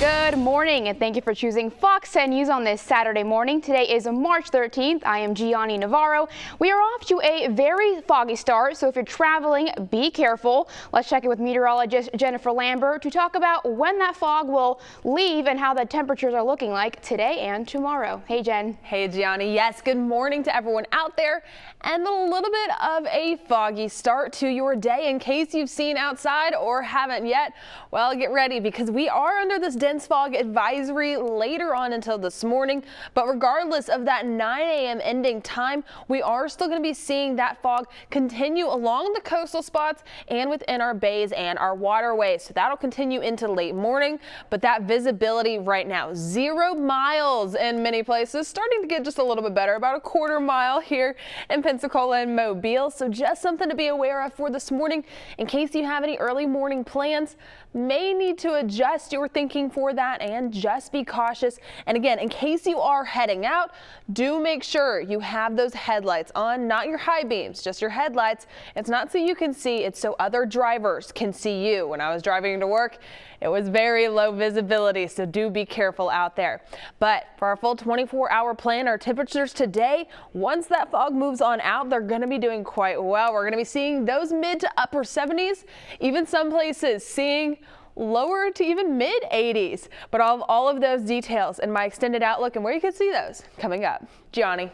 Good morning, and thank you for choosing Fox 10 News on this Saturday morning. Today is March 13th. I am Gianni Navarro. We are off to a very foggy start, so if you're traveling, be careful. Let's check in with meteorologist Jennifer Lambert to talk about when that fog will leave and how the temperatures are looking like today and tomorrow. Hey, Jen. Hey, Gianni. Yes, good morning to everyone out there, and a little bit of a foggy start to your day in case you've seen outside or haven't yet. Well, get ready because we are under this dense fog advisory later on until this morning, but regardless of that 9 a.m. ending time, we are still going to be seeing that fog continue along the coastal spots and within our bays and our waterways. So that'll continue into late morning, but that visibility right now, 0 miles in many places, starting to get just a little bit better, about a quarter mile here in Pensacola and Mobile. So just something to be aware of for this morning in case you have any early morning plans. May need to adjust your thinking for that and just be cautious. And again, in case you are heading out, do make sure you have those headlights on, not your high beams, just your headlights. It's not so you can see, it's so other drivers can see you. When I was driving to work, it was very low visibility, so do be careful out there. But for our full 24-hour plan, our temperatures today, once that fog moves on out, they're going to be doing quite well. We're going to be seeing those mid to upper 70s, even some places seeing lower to even mid 80s. But all of those details in my extended outlook and where you can see those coming up. Gianni.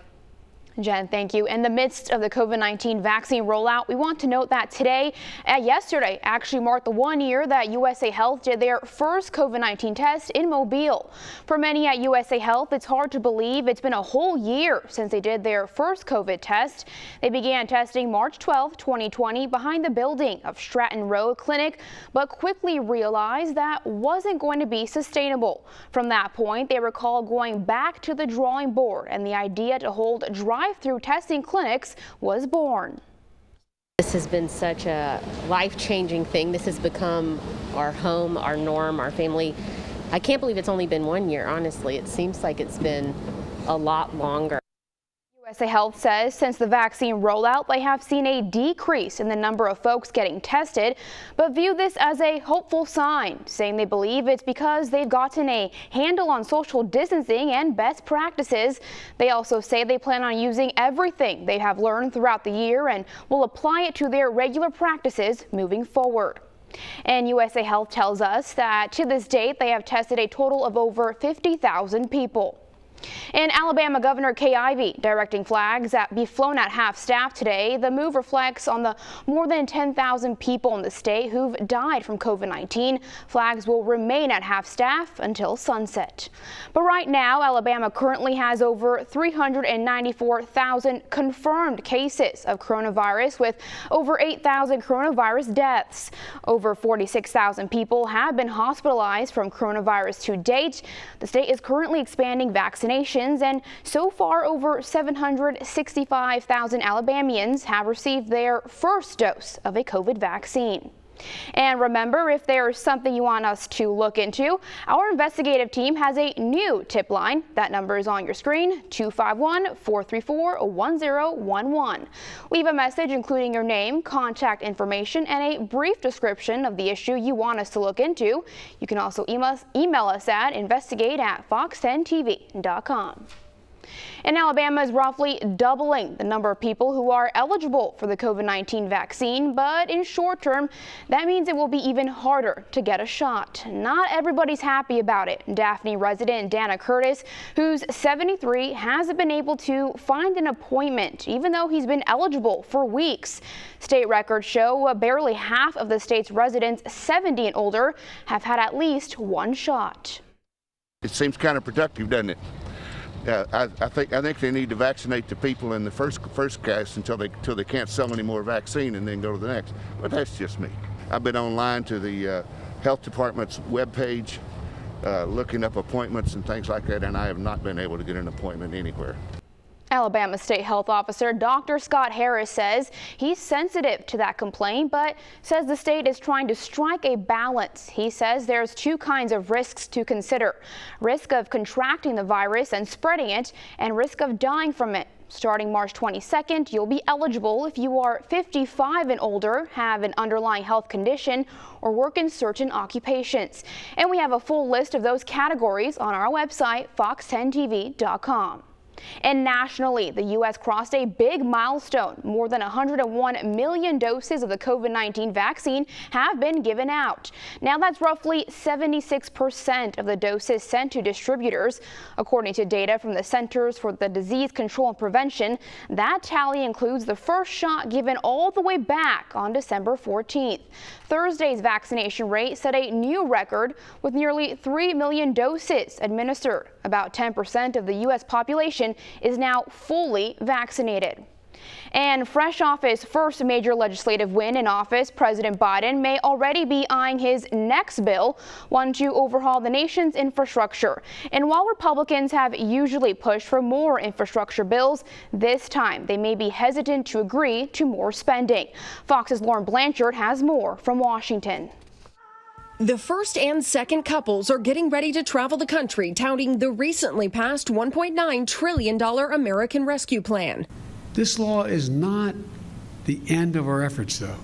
Jen, thank you. In the midst of the COVID-19 vaccine rollout, we want to note that today, yesterday, actually marked the 1 year that USA Health did their first COVID-19 test in Mobile. For many at USA Health, it's hard to believe it's been a whole year since they did their first COVID test. They began testing March 12, 2020, behind the building of Stratton Road Clinic, but quickly realized that wasn't going to be sustainable. From that point, they recall going back to the drawing board, and the idea to hold drive-through testing clinics was born. This has been such a life-changing thing. This has become our home, our norm, our family. I can't believe it's only been 1 year, honestly. It seems like it's been a lot longer. USA Health says since the vaccine rollout, they have seen a decrease in the number of folks getting tested, but view this as a hopeful sign, saying they believe it's because they've gotten a handle on social distancing and best practices. They also say they plan on using everything they have learned throughout the year and will apply it to their regular practices moving forward. And USA Health tells us that to this date, they have tested a total of over 50,000 people. And Alabama Governor Kay Ivey directing flags that be flown at half-staff today. The move reflects on the more than 10,000 people in the state who've died from COVID-19. Flags will remain at half-staff until sunset. But right now, Alabama currently has over 394,000 confirmed cases of coronavirus, with over 8,000 coronavirus deaths. Over 46,000 people have been hospitalized from coronavirus to date. The state is currently expanding vaccinations, and so far over 765,000 Alabamians have received their first dose of a COVID vaccine. And remember, if there's something you want us to look into, our investigative team has a new tip line. That number is on your screen, 251-434-1011. Leave a message including your name, contact information, and a brief description of the issue you want us to look into. You can also email us at investigate@fox10tv.com. And Alabama is roughly doubling the number of people who are eligible for the COVID-19 vaccine, but in short term, that means it will be even harder to get a shot. Not everybody's happy about it. Daphne resident Dana Curtis, who's 73, hasn't been able to find an appointment, even though he's been eligible for weeks. State records show barely half of the state's residents 70 and older have had at least one shot. It seems counterproductive, doesn't it? I think they need to vaccinate the people in the first cast until they can't sell any more vaccine and then go to the next. But that's just me. I've been online to the health department's webpage, looking up appointments and things like that, and I have not been able to get an appointment anywhere. Alabama State Health Officer Dr. Scott Harris says he's sensitive to that complaint, but says the state is trying to strike a balance. He says there's two kinds of risks to consider: risk of contracting the virus and spreading it, and risk of dying from it. Starting March 22nd, you'll be eligible if you are 55 and older, have an underlying health condition, or work in certain occupations. And we have a full list of those categories on our website, fox10tv.com. And nationally, the U.S. crossed a big milestone. More than 101 million doses of the COVID-19 vaccine have been given out. Now that's roughly 76% of the doses sent to distributors. According to data from the Centers for the Disease Control and Prevention, that tally includes the first shot given all the way back on December 14th. Thursday's vaccination rate set a new record with nearly 3 million doses administered. About 10% of the U.S. population is now fully vaccinated. And fresh off his first major legislative win in office, President Biden may already be eyeing his next bill, one to overhaul the nation's infrastructure. And while Republicans have usually pushed for more infrastructure bills, this time they may be hesitant to agree to more spending. Fox's Lauren Blanchard has more from Washington. The first and second couples are getting ready to travel the country, touting the recently passed $1.9 trillion American Rescue Plan. This law is not the end of our efforts, though.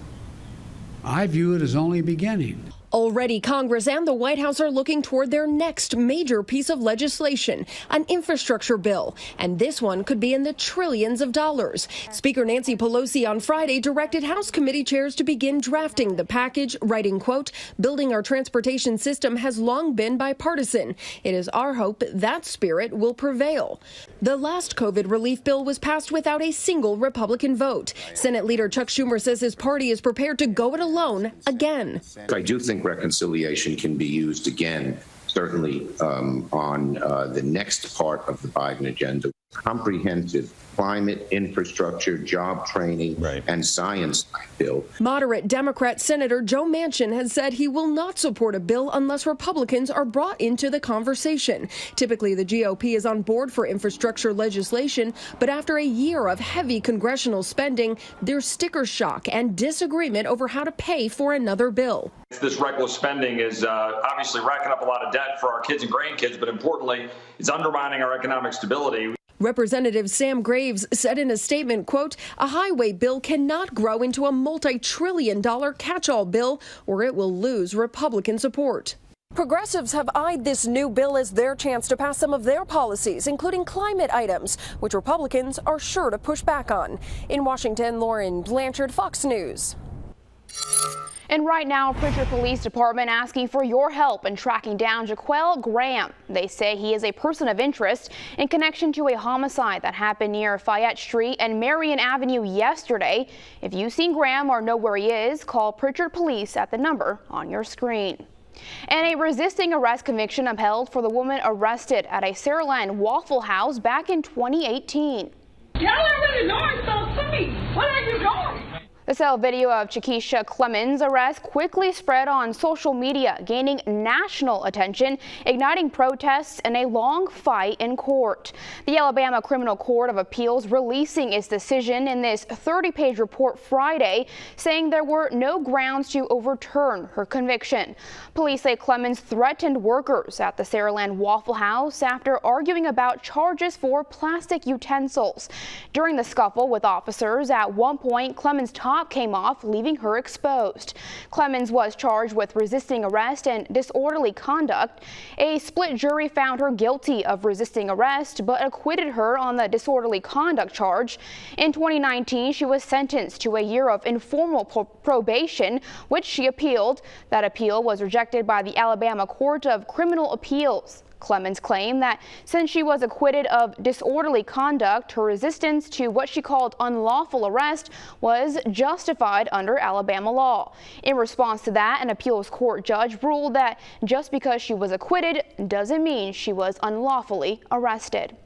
I view it as only beginning. Already, Congress and the White House are looking toward their next major piece of legislation, an infrastructure bill. And this one could be in the trillions of dollars. Speaker Nancy Pelosi on Friday directed House committee chairs to begin drafting the package, writing, quote, "Building our transportation system has long been bipartisan. It is our hope that spirit will prevail." The last COVID relief bill was passed without a single Republican vote. Senate Leader Chuck Schumer says his party is prepared to go it alone again. I do think reconciliation can be used again, certainly on the next part of the Biden agenda. Comprehensive climate, infrastructure, job training, and science bill. Moderate Democrat Senator Joe Manchin has said he will not support a bill unless Republicans are brought into the conversation. Typically, the GOP is on board for infrastructure legislation, but after a year of heavy congressional spending, there's sticker shock and disagreement over how to pay for another bill. This reckless spending is obviously racking up a lot of debt for our kids and grandkids, but importantly, it's undermining our economic stability. Representative Sam Graves said in a statement, quote, "A highway bill cannot grow into a multi-trillion-dollar catch-all bill, or it will lose Republican support." Progressives have eyed this new bill as their chance to pass some of their policies, including climate items, which Republicans are sure to push back on. In Washington, Lauren Blanchard, Fox News. And right now, Pritchard Police Department asking for your help in tracking down Jaquel Graham. They say he is a person of interest in connection to a homicide that happened near Fayette Street and Marion Avenue yesterday. If you've seen Graham or know where he is, call Pritchard Police at the number on your screen. And a resisting arrest conviction upheld for the woman arrested at a Saraland Waffle House back in 2018. Y'all already know it's so sweet. What are you doing? The cell video of Chiquisha Clemens' arrest quickly spread on social media, gaining national attention, igniting protests and a long fight in court. The Alabama Criminal Court of Appeals releasing its decision in this 30-page report Friday, saying there were no grounds to overturn her conviction. Police say Clemens threatened workers at the Saraland Waffle House after arguing about charges for plastic utensils. During the scuffle with officers, at one point, Clemens' top came off, leaving her exposed. Clemens was charged with resisting arrest and disorderly conduct. A split jury found her guilty of resisting arrest, but acquitted her on the disorderly conduct charge. In 2019, she was sentenced to a year of informal probation, which she appealed. That appeal was rejected by the Alabama Court of Criminal Appeals. Clemens claimed that since she was acquitted of disorderly conduct, her resistance to what she called unlawful arrest was justified under Alabama law. In response to that, an appeals court judge ruled that just because she was acquitted doesn't mean she was unlawfully arrested.